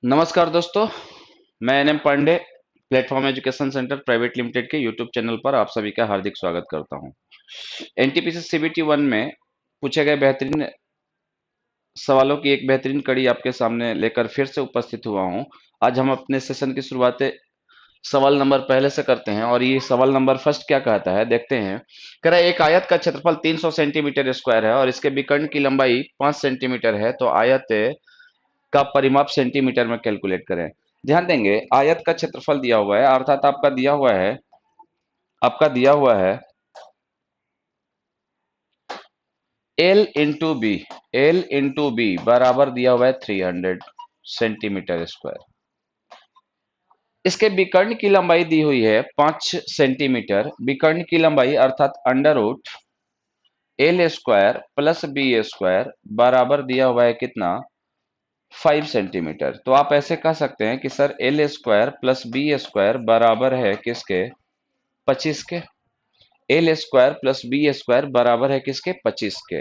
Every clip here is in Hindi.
नमस्कार दोस्तों। मैं N M Pandey platform education centre private limited के यूट्यूब चैनल पर आप सभी का हार्दिक स्वागत करता हूं। एनटीपीसी सीबीटी 1 में पूछे गए बेहतरीन सवालों की एक बेहतरीन कड़ी आपके सामने लेकर फिर से उपस्थित हुआ हूं। आज हम अपने सेशन की शुरुआत सवाल नंबर पहले से करते हैं और ये सवाल नंबर फर्स्ट क्या कहता है देखते हैं। कह रहा है एक आयत का क्षेत्रफल 300 सेंटीमीटर स्क्वायर है और इसके विकर्ण की लंबाई 5 सेंटीमीटर है, तो आयत का परिमाप सेंटीमीटर में कैलकुलेट करें। ध्यान देंगे, आयत का क्षेत्रफल दिया हुआ है, अर्थात आपका दिया हुआ है एल इंटू बी बराबर दिया हुआ है 300 सेंटीमीटर स्क्वायर। इसके विकर्ण की लंबाई दी हुई है 5 सेंटीमीटर। विकर्ण की लंबाई अर्थात under root L square plus B square बराबर दिया हुआ है कितना, 5 सेंटीमीटर। तो आप ऐसे कह सकते हैं कि sir L square plus B square बराबर है किसके, 25 के। L square plus B square बराबर है किसके, 25 के।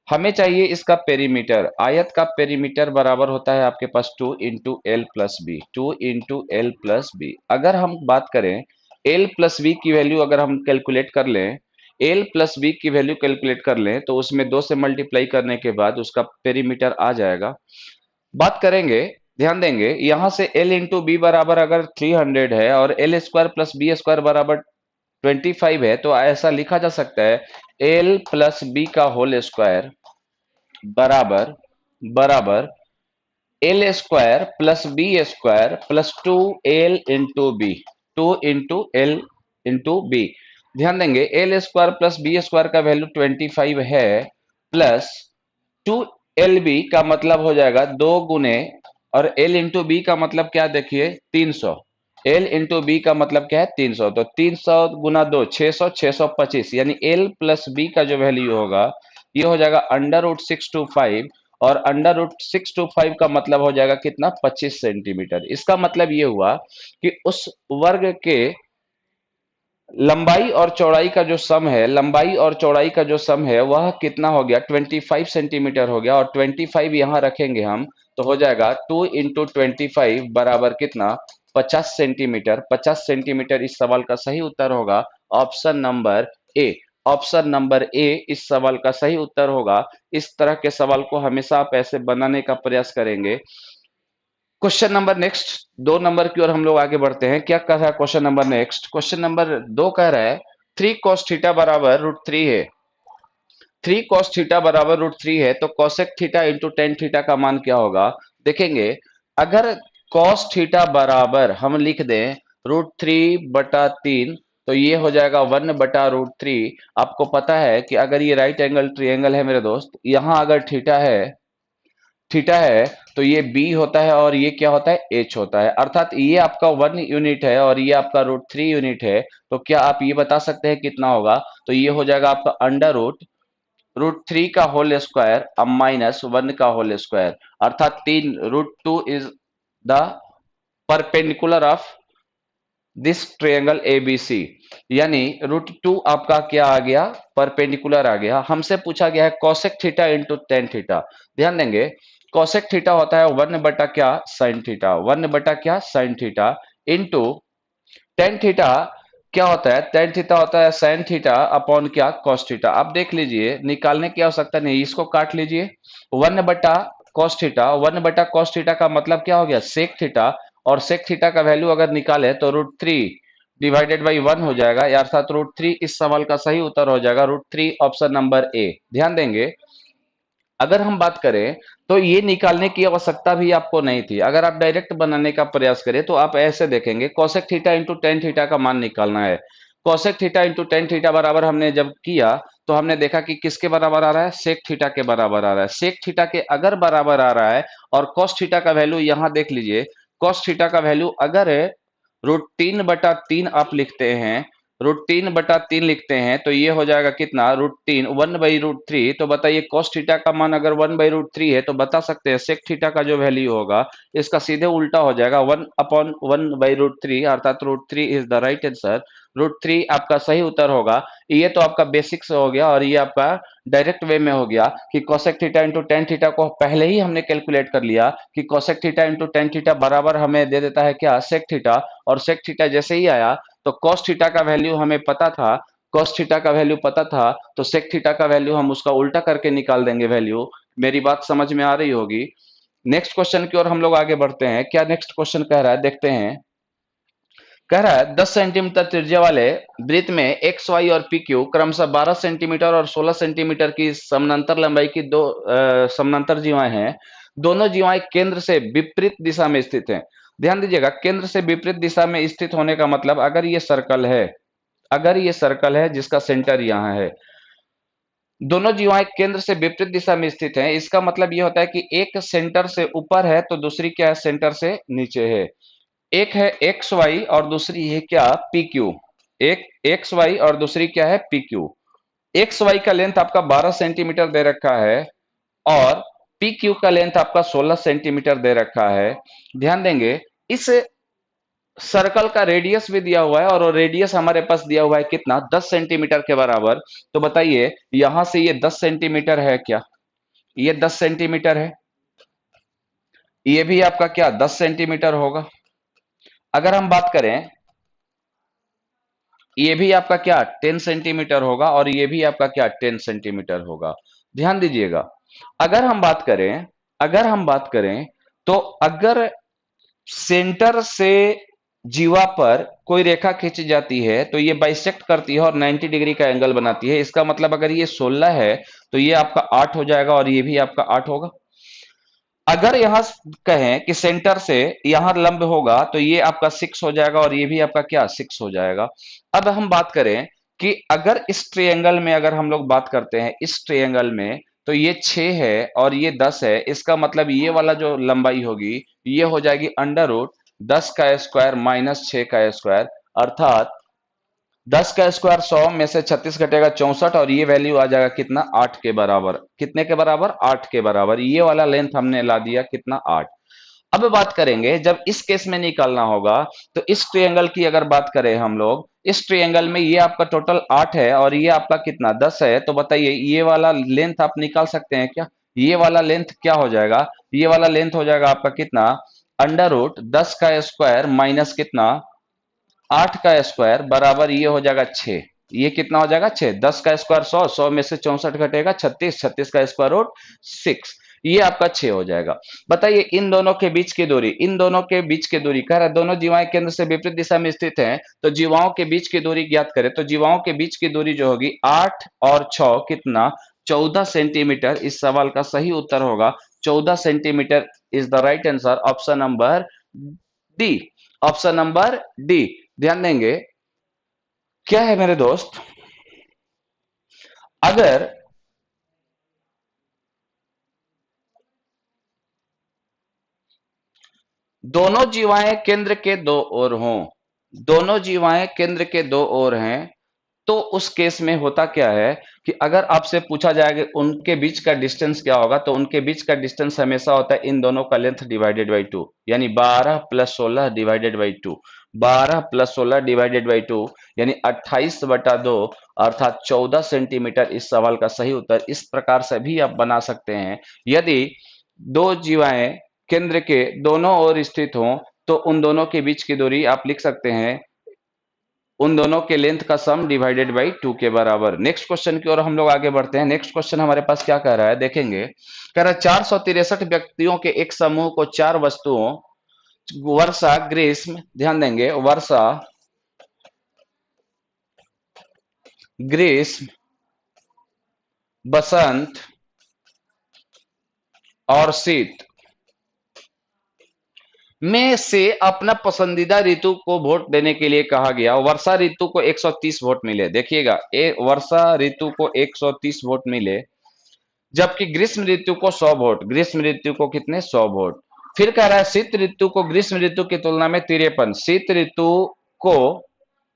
हमें चाहिए इसका पेरीमीटर। आयत का पेरीमीटर बराबर होता है आपके पास 2 इंटू एल प्लस बी। अगर हम बात करें एल प्लस बी की वैल्यू, अगर हम कैलकुलेट कर लें, एल प्लस बी की वैल्यू कैलकुलेट कर लें तो उसमें 2 से मल्टीप्लाई करने के बाद उसका पेरीमीटर आ जाएगा। बात करेंगे, ध्यान देंगे, यहां से एल इंटू बी बराबर अगर 300 है और L square plus B square बराबर 25 है, तो ऐसा लिखा जा सकता है एल प्लस बी का होल स्क्वायर बराबर बराबर L square plus B square plus 2 L into B, 2 into L into B. ध्यान देंगे L square plus B square का वैल्यू 25 है, प्लस 2 एल बी का मतलब हो जाएगा 2 गुने, और एल इंटू बी का मतलब क्या देखिए 300। एल इंटू बी का मतलब क्या है 300, तो 300 गुना 2 600, 625, यानी एल प्लस बी का जो वैल्यू होगा ये हो जाएगा अंडर रूट 625, और अंडर रूट 625 का मतलब हो जाएगा कितना, 25 सेंटीमीटर। इसका मतलब ये हुआ कि उस वर्ग के लंबाई और चौड़ाई का जो सम है, लंबाई और चौड़ाई का जो सम है वह कितना हो गया, 25 सेंटीमीटर हो गया। और 25 यहां रखेंगे हम तो हो जाएगा 2 इंटू 25 बराबर कितना, 50 सेंटीमीटर। 50 सेंटीमीटर इस सवाल का सही उत्तर होगा option number A. Option number A इस सवाल का सही उत्तर होगा। इस तरह के सवाल को हमेशा आप ऐसे बनाने का प्रयास करेंगे। क्वेश्चन नंबर नेक्स्ट, 2 नंबर की ओर हम लोग आगे बढ़ते हैं। क्या कह रहा है question number next, question number 2 कह रहा है 3 cos थीटा बराबर √3 है। 3 cos थीटा बराबर √3 है, तो cosec theta into tan theta का मान क्या होगा। देखेंगे, अगर cos थीटा बराबर हम लिख दें √3/3, तो ये हो जाएगा 1/√3। आपको पता है कि अगर ये राइट एंगल ट्रिएंगल है मेरे दोस्त, यहां अगर थीटा है तो ये बी होता है और ये क्या होता है, एच होता है। अर्थात ये आपका 1 यूनिट है और ये आपका √3 यूनिट है। तो क्या आप ये बता सकते हैं कितना होगा, तो ये हो जाएगा आपका अंडर रूट √3 का होल स्क्वायर अब माइनस 1 का होल स्क्वायर, अर्थात 3 √2 is the perpendicular of this triangle ABC. यानी √2 आपका क्या आ गया, परपेंडिकुलर आ गया। हमसे पूछा गया है cosec theta into tan theta. ध्यान देंगे, कोसेक थीटा होता है 1 बटा क्या, साइन थीटा, 1 बटा क्या, sine theta, into tan theta क्या होता है, टेन थीटा होता है साइन थीटा अपॉन क्या, कॉस थीटा। आप देख लीजिए, निकालने की आवश्यकता नहीं, इसको काट लीजिए। 1 बटा कॉस थीटा का मतलब क्या हो गया, सेक थीटा, और सेक थीटा का वैल्यू अगर निकाले तो √3 डिवाइडेड बाई 1 हो जाएगा, या अर्थात √3 इस सवाल का सही उत्तर हो जाएगा, √3 ऑप्शन नंबर ए। ध्यान देंगे, अगर हम बात करें तो ये निकालने की आवश्यकता भी आपको नहीं थी। अगर आप डायरेक्ट बनाने का प्रयास करें तो आप ऐसे देखेंगे, cosec theta into tan theta का मान निकालना है। Cosec theta into tan theta बराबर हमने जब किया तो हमने देखा कि किसके बराबर आ रहा है, सेक थीटा के बराबर आ रहा है। सेक थीटा के अगर बराबर आ रहा है और कॉस थीटा का वैल्यू यहां देख लीजिए, कॉस थीटा का वैल्यू अगर √3/3 आप लिखते हैं, √3/3 लिखते हैं तो ये हो जाएगा कितना, √3 1/√3। तो बताइए कॉस थीटा का मान अगर 1/√3 है तो बता सकते हैं सेक थीटा का जो वैल्यू होगा इसका सीधे उल्टा हो जाएगा, 1/1/√3, अर्थात √3 इज द राइट आंसर। √3 आपका सही उत्तर होगा। ये तो आपका बेसिक से हो गया और ये आपका डायरेक्ट वे में हो गया कि cosec theta into tan theta को पहले ही हमने कैलकुलेट कर लिया कि cosec theta into tan theta बराबर हमें दे देता है क्या, सेक थीटा। और सेक थीटा जैसे ही आया तो कॉस थीटा का वैल्यू हमें पता था, कॉस थीटा का वैल्यू पता था, तो सेक थीटा का वैल्यू हम उसका उल्टा करके निकाल देंगे वैल्यू। मेरी बात समझ में आ रही होगी। नेक्स्ट क्वेश्चन की ओर हम लोग आगे बढ़ते हैं। क्या नेक्स्ट क्वेश्चन कह रहा है, देखते हैं। कह रहा है 10 सेंटीमीटर त्रिज्या वाले वृत्त में एक्स वाई और पी क्यू क्रमशः 12 सेंटीमीटर और 16 सेंटीमीटर की समानांतर लंबाई की दो समानांतर जीवाएं हैं। दोनों जीवाएं केंद्र से विपरीत दिशा में स्थित हैं। ध्यान दीजिएगा, केंद्र से विपरीत दिशा में स्थित होने का मतलब, अगर ये सर्कल है, अगर ये सर्कल है जिसका सेंटर यहाँ है, दोनों जीवाएं केंद्र से विपरीत दिशा में स्थित हैं, इसका मतलब यह होता है कि एक सेंटर से ऊपर है तो दूसरी क्या है, सेंटर से नीचे है। एक है एक्स वाई और दूसरी है क्या, पी क्यू। एक एक्स वाई और दूसरी क्या है, पी क्यू। एक्स वाई का लेंथ आपका 12 सेंटीमीटर दे रखा है और पी क्यू का लेंथ आपका 16 सेंटीमीटर दे रखा है। ध्यान देंगे, इस सर्कल का रेडियस भी दिया हुआ है और रेडियस हमारे पास दिया हुआ है कितना, 10 सेंटीमीटर के बराबर। तो बताइए यहां से ये 10 सेंटीमीटर है क्या, ये 10 सेंटीमीटर है, ये भी आपका क्या 10 सेंटीमीटर होगा। अगर हम बात करें, ये भी आपका क्या 10 सेंटीमीटर होगा और ये भी आपका क्या 10 सेंटीमीटर होगा। ध्यान दीजिएगा, अगर हम बात करें, अगर हम बात करें तो अगर सेंटर से जीवा पर कोई रेखा खींची जाती है तो ये बाइसेक्ट करती है और 90 डिग्री का एंगल बनाती है। इसका मतलब अगर ये 16 है तो ये आपका 8 हो जाएगा और ये भी आपका 8 होगा। अगर यहां कहें कि सेंटर से यहां लंब होगा तो ये आपका 6 हो जाएगा और ये भी आपका क्या 6 हो जाएगा। अब हम बात करें कि अगर इस ट्रायंगल में, अगर हम लोग बात करते हैं इस ट्रायंगल में, तो ये 6 है और ये 10 है। इसका मतलब ये वाला जो लंबाई होगी ये हो जाएगी अंडर रूट 10 का स्क्वायर माइनस 6 का स्क्वायर, अर्थात 10 का स्क्वायर 100 में से 36 घटेगा 64 और ये वैल्यू आ जाएगा कितना, 8 के बराबर। कितने के बराबर, 8 के बराबर। ये वाला लेंथ हमने ला दिया कितना, 8। अब बात करेंगे जब इस केस में निकालना होगा तो इस ट्रायंगल की अगर बात करें हम लोग, इस ट्रायंगल में ये आपका टोटल 8 है और ये आपका कितना 10 है। तो बताइए ये वाला लेंथ आप निकाल सकते हैं क्या, ये वाला लेंथ क्या हो जाएगा, ये वाला लेंथ हो जाएगा आपका कितना, अंडर रूट 10 का स्क्वायर माइनस कितना 8 का स्क्वायर बराबर ये हो जाएगा 6। ये कितना हो जाएगा 6। 10 का स्क्वायर 100, 100 में से 64 घटेगा 36, 36 का स्क्वायर रूट 6, ये आपका 6 हो जाएगा। बताइए इन दोनों के बीच की दूरी, इन दोनों के बीच की दूरी कह रहा है दोनों जीवाएं केंद्र से विपरीत दिशा में स्थित हैं, तो जीवाओं के बीच की दूरी ज्ञात करें। तो जीवाओं के बीच की दूरी जो होगी 8 और 6 कितना, 14 सेंटीमीटर। इस सवाल का सही उत्तर होगा 14 centimetre is the right answer, option number D, option number D. ध्यान देंगे, क्या है मेरे दोस्त, अगर दोनों जीवाएं केंद्र के दो ओर हों, दोनों जीवाएं केंद्र के दो ओर हैं, तो उस केस में होता क्या है कि अगर आपसे पूछा जाए कि उनके बीच का डिस्टेंस क्या होगा, तो उनके बीच का डिस्टेंस हमेशा होता है इन दोनों का लेंथ डिवाइडेड बाई 2, यानी 12 plus 16 divided by 2। 12 plus 16 divided by 2 यानी 28/2, अर्थात 14 सेंटीमीटर इस सवाल का सही उत्तर। इस प्रकार से भी आप बना सकते हैं, यदि दो जीवाएं केंद्र के दोनों ओर स्थित हों तो उन दोनों के बीच की दूरी आप लिख सकते हैं उन दोनों के लेंथ का सम डिवाइडेड बाई 2 के बराबर। नेक्स्ट क्वेश्चन की ओर हम लोग आगे बढ़ते हैं। नेक्स्ट क्वेश्चन हमारे पास क्या कह रहा है, देखेंगे। कह रहा है 463 व्यक्तियों के एक समूह को 4 वस्तुओं वर्षा, ग्रीष्म, ध्यान देंगे, वर्षा, ग्रीष्म, बसंत और शीत में से अपना पसंदीदा ऋतु को वोट देने के लिए कहा गया। वर्षा ऋतु को 130 वोट मिले, देखिएगा वर्षा ऋतु को 130 वोट मिले, जबकि ग्रीष्म ऋतु को 100 वोट, ग्रीष्म ऋतु को कितने 100 वोट। फिर कह रहा है शीत ऋतु को ग्रीष्म ऋतु की तुलना में 53, शीत ऋतु को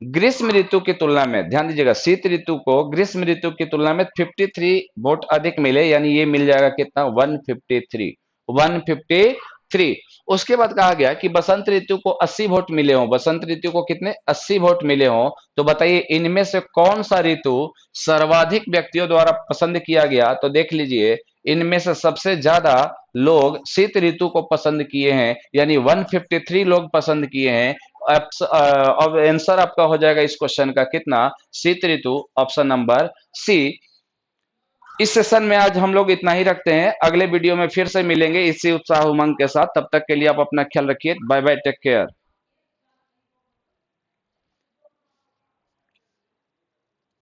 ग्रीष्म ऋतु की तुलना में, ध्यान दीजिएगा, शीत ऋतु को ग्रीष्म ऋतु की तुलना में 53 वोट अधिक मिले, यानी ये मिल जाएगा कितना 153, 153 3। उसके बाद कहा गया कि बसंत ऋतु को 80 वोट मिले हों, बसंत ऋतु को कितने 80 वोट मिले हों, तो बताइए इनमें से कौन सा ऋतु सर्वाधिक व्यक्तियों द्वारा पसंद किया गया। तो देख लीजिए इनमें से सबसे ज्यादा लोग शीत ऋतु को पसंद किए हैं, यानी 153 लोग पसंद किए हैं। अब आंसर आपका हो जाएगा इस क्वेश्चन का कितना, शीत ऋतु, ऑप्शन नंबर सी। इस सेशन में आज हम लोग इतना ही रखते हैं, अगले वीडियो में फिर से मिलेंगे इसी उत्साह उमंग के साथ। तब तक के लिए आप अपना ख्याल रखिए, बाय बाय, टेक केयर।